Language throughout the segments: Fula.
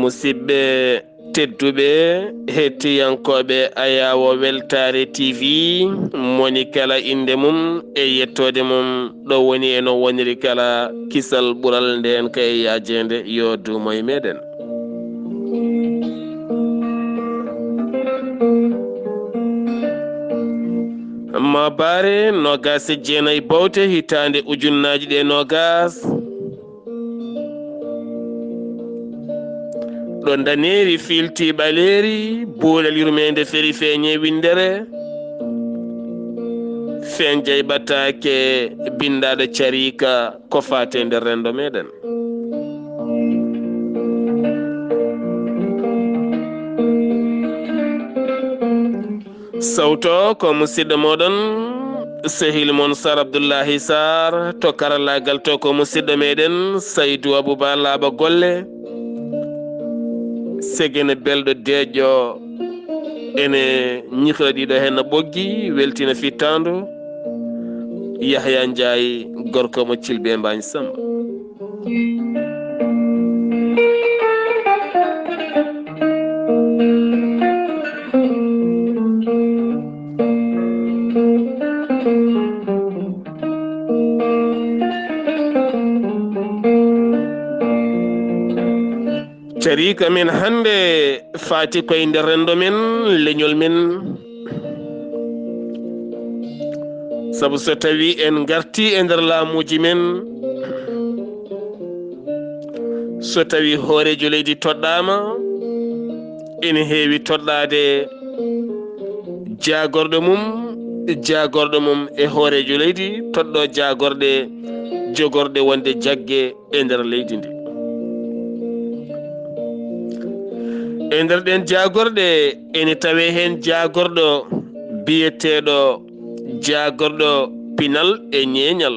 musidɓe tedduɓe hettiyankoɓe Ayawo Weltare TV moni kala inde mum e yettode mum ɗo woni e no woniri kala kisal ɓural nden kay yajede yo dumoye meɗen. ma bare nogas e jeenayi bawte hitande ujunnaji ɗe nogas ɗo daneri filti ɓaleri buuɗal yurmede feri feeñe windere fen jayɓatake bindaɗo carika ko fate nder rendo meɗen. sawto ko musidɗo moɗon sehil mon Sar Abdoullahi Sarr to karallagal to ko musidɗo meɗen Saydou Abouba Laaɓa Golle segene belɗo deeƴo ene ñihla ɗiɗo hen no ɓoggi weltina fittandu Yahya Ndiaye gorko mo Thilɓe Mbagne Samba. carika men hande fati koye nder rendo men leñol men saabu so tawi en garti e nder laamuji men so tawi hoorejo leydi toɗɗama ene heewi toɗɗade jagorɗo mum e hoorejo leydi toɗɗo jagorɗe jogorɗe wonde jagge e nder leydi ndi. e nder ɗen jagorɗe ene tawe hen jagorɗo biyeteɗo jagorɗo pinal e ñeeñal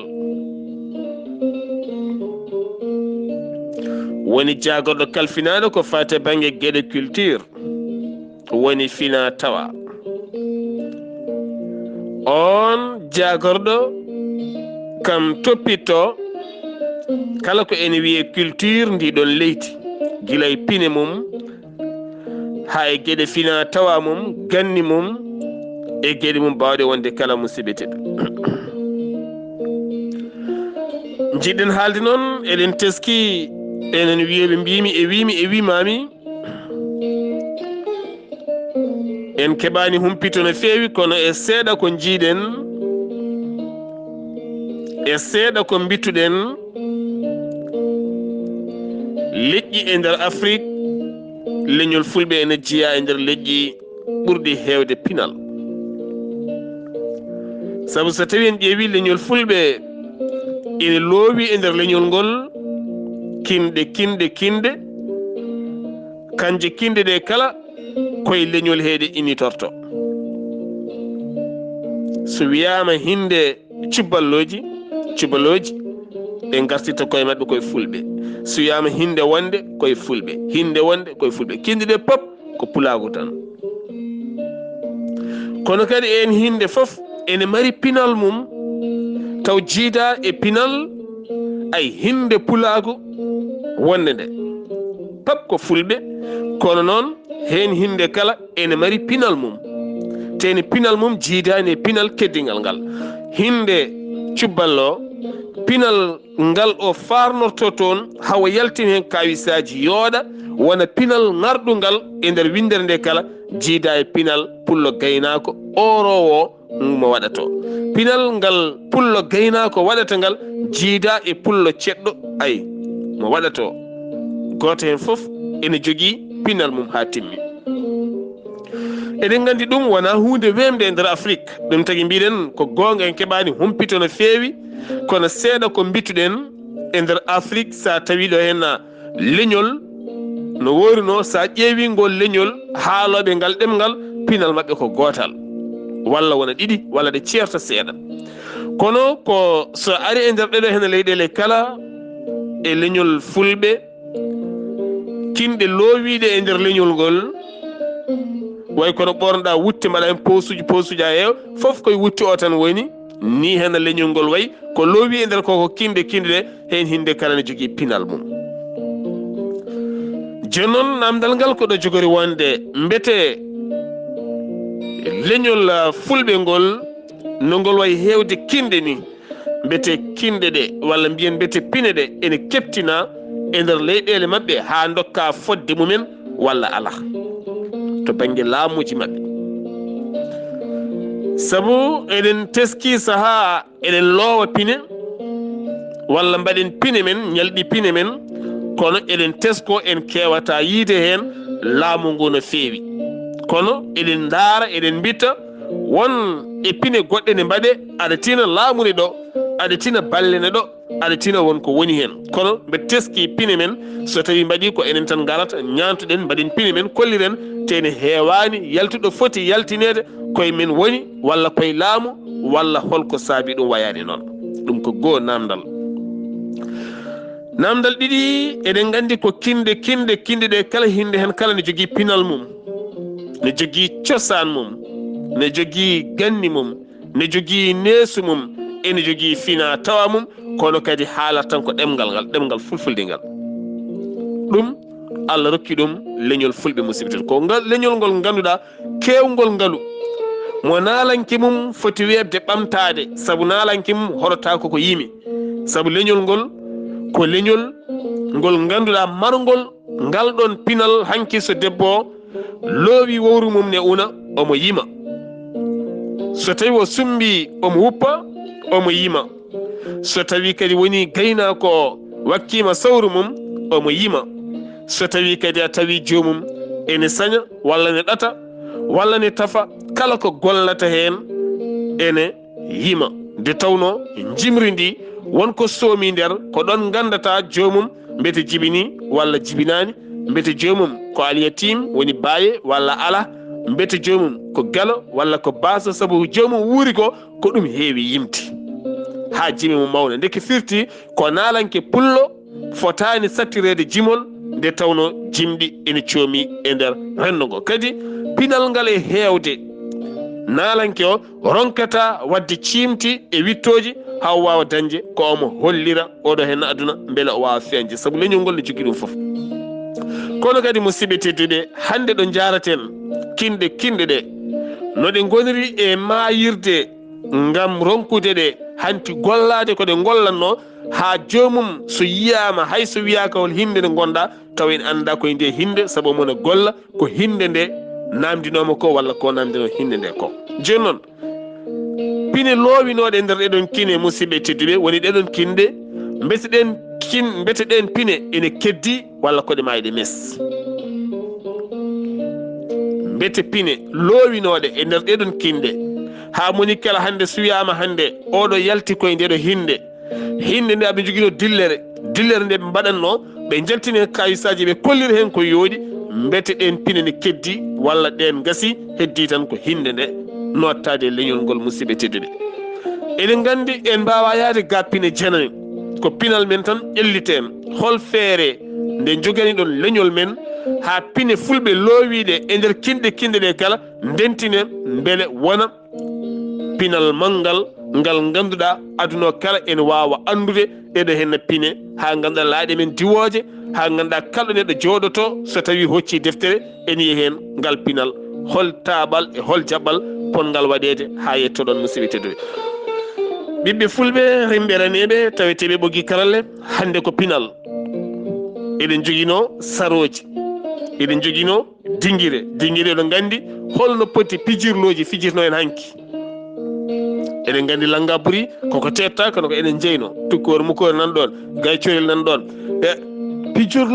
woni jagorɗo kalfinaɗo ko fate banggue gueɗe culture woni fina tawa on jagorɗo kam toppito kala ko ene wiye culture ndiɗon leydi guila e pine mum ha e gueɗe fina tawa mum ganni mum e gueɗe mum bawɗe wonde kala musibeteɗo. jiɗɗen haalde noon eɗen teski enen wiyeɓe mbimi e wimami en keɓani humpito no fewi kono e seeɗa ko jiiɗen e seeɗa ko bittuɗen leƴƴi e nder Afrique leñol fulɓe ene jeeya e nder leƴƴi ɓurɗi hewde pinal saabu so tawi en ƴeewi leñol fulɓe ene loowi e nder leñol ngol kinde kanje kinde ɗe kala koye leñol heede initorto so wiyama hinde cuballoji ɓe gartita koye mabɓe koye fulɓe so wiyama hinde wonde koye fulɓe kinde ɗe pop ko pulago tan kono kadi en hinde foof ene mari pinal mum taw jiida e pinal ay hinde pulago wonde nde pop ko fulɓe kono noon hen hinde kala ene mari pinal mum tene pinal mum jiidani e pinal keddigal ngal hinde cubballo pinal ngal o farnorto toon hawa yaltin hen kawisaji yooɗa wona pinal ngarɗugal e nder windere nde kala jiida e pinal pullo gaynako orowo mo waɗato pinal ngal pullo gaynako waɗata ngal jiida e pullo ceɗɗo ay mo waɗato goto hen foof ene jogui pinal mum ha timmi eɗen gandi ɗum wona hunde wemde e nder Afrique ɗum tagui mbiɗen ko gonga en keɓani humpito no fewi kono seeɗa ko bittuɗen e nder Afrique sa tawi ɗo hen leñol no worino sa ƴeewi ngol leñol haaloɓe ngal ɗemgal pinal mabɓe ko gotal walla wona ɗiɗi walla ɗe ceerta seeɗa kono ko so ari e nder ɗeɗo hen leyɗele kala e leñol fulɓe kinɗe loowiɗe e nder leñol ngol way kono ɓornoɗa wutte mbaɗa hen posuji a heew fof koye wutte o tan woni ni hen leñol ngol way ko loowi e nder koko kinde ɗe hen hinde kala ne jogui pinal mum. joni noon namdal ngal koɗo jogori wonde mbete leñol fulɓe ngol no ngol way hewde kinde ni mbete kinde ɗe walla mbiyen mbete pine ɗe ene keptina e nder leyɗele mabɓe ha dokka fodde mumen walla ala to banggue laamuji mabɓe. saabu eɗen teski saaha eɗen loowa pine walla mbaɗen pine men ñalɗi pine men kono eɗen tesko en kewata yiide hen laamu ngu no feewi kono eɗen daara eɗen bitta won e pine goɗɗe ne mbaɗe aɗa tina laamude ɗo aɗa tina ballene ɗo aɗa tina wonko woni hen kono mbe teski pine men so tawi mbaɗi ko enen tan garata ñantuɗen mbaɗen pine men kolliren tene heewani yaltuɗo foti yaltinede koye men woni walla koye laamu walla holko saabi ɗum wayani noon. ɗum ko goo namdal ɗiɗi eɗen gandi ko kinde ɗe kala hinde hen kala ne jogui pinal mum ne jogui cosaan mum ne jogui ganni mum ne jogui neesu mum ene jogui fina tawa mum kono kadi haalata tan ko ɗemgal fulfulde ngal. ɗum Allah rokki ɗum leñol fulɓe musidɓe ko ngal leñol ngol ganduɗa kewgol ngalu mo naalanke mum foti webde ɓamtade saabu naalanke mum horota koko yimi saabu leñol ngol ko leñol ngol ganduɗa margol ngal ɗon pinal hanki so debbo o loowi wowru mum ne una omo yima so tawi o sumbi omo wuppa omo yima so tawi kadi woni gaynako o wakkima sawru mum omo yima so tawi kadi a tawi jomum ene saña walla ne ɗata walla ne tafa kala ko gollata hen ene yima nde tawno jimri ndi wonko soomi nder ko ɗon gandata jomum mbete jibini walla jibinani mbete jomum ko aliyatim woni baaye walla ala mbete jomum ko galo walla ko baasa saabu jomum wuuri ko ɗum heewi yimti ha jimi mum mawna ndeke firti ko naalanke pullo fotani sattirede jimol nde tawno jimɗi ene coomi e nder renndo ngo kadi pinal ngal e heewde naalanke o ronkata wadde ciimti e wittoji ha o wawa dañde ko omo hollira oɗo hen aduna beele o wawa feñde saabu leñol ngol ne jogui ɗum foof. kono kadi musidɓe tedduɓe hande ɗo jaraten kinde ɗe noɗe goniri e mayirde ngam ronkude ɗe hanti gollade koɗe gollanno ha jomum so yiyama hay so wiyaka hol hinde nde gonɗa taw en anda koye nde hinde saabu mona golla ko hinde nde namdinoma ko walla ko namdino hinde nde ko. joni noon pine loowinoɗe nder ɗeɗon kine musidɓe tedduɓe woni ɗeɗon kinde mbeteɗen pine ene keddi walla koɗe mayɗe mes mbete pine loowinoɗe e nder ɗeɗon kinde ha moni kala hande so wiyama hande oɗo yalti koye ndeɗo hinde nde aɓe joguino dillere nde ɓe mbaɗanno ɓe jaltini kayisaji ɓe kolliri hen ko yooɗi mbete ɗen pine ne keddi walla ɗen gasi heddi tan ko hinde nde nottade leñol ngol musidɓe tedduɓe eɗen gandi en mbawa yaade ga pine janani ko pinal men tan ƴelliten hol feere nde jogani ɗon leñol men ha pine fulɓe loowiɗe e nder kinde ɗe kala ndentine beele wona pinal mangal ngal ganduɗa aduna kala ene wawa andude ɗeɗo henna pine ha ganduɗa laaɗe men diwoje ha ganduɗa kala neɗɗo jooɗoto so tawi hocci deftere ene yiiya hen ngal pinal hol taaɓal e hol jaɓɓal pongal waɗede ha yettoɗon musidɓe tedduɓe ɓiɓɓe fulɓe rimɓe raneɓe taweteɓe ɓogui karalle hande ko pinal eɗen joguino saroji eɗen joguino dinguire oɗon gandi holno poti fijirno en hanki eɗen gandi langa buri koko tetta kono ko enen jeyno tukkore mukore nan ɗon gaycorel nan ɗon e pijirlo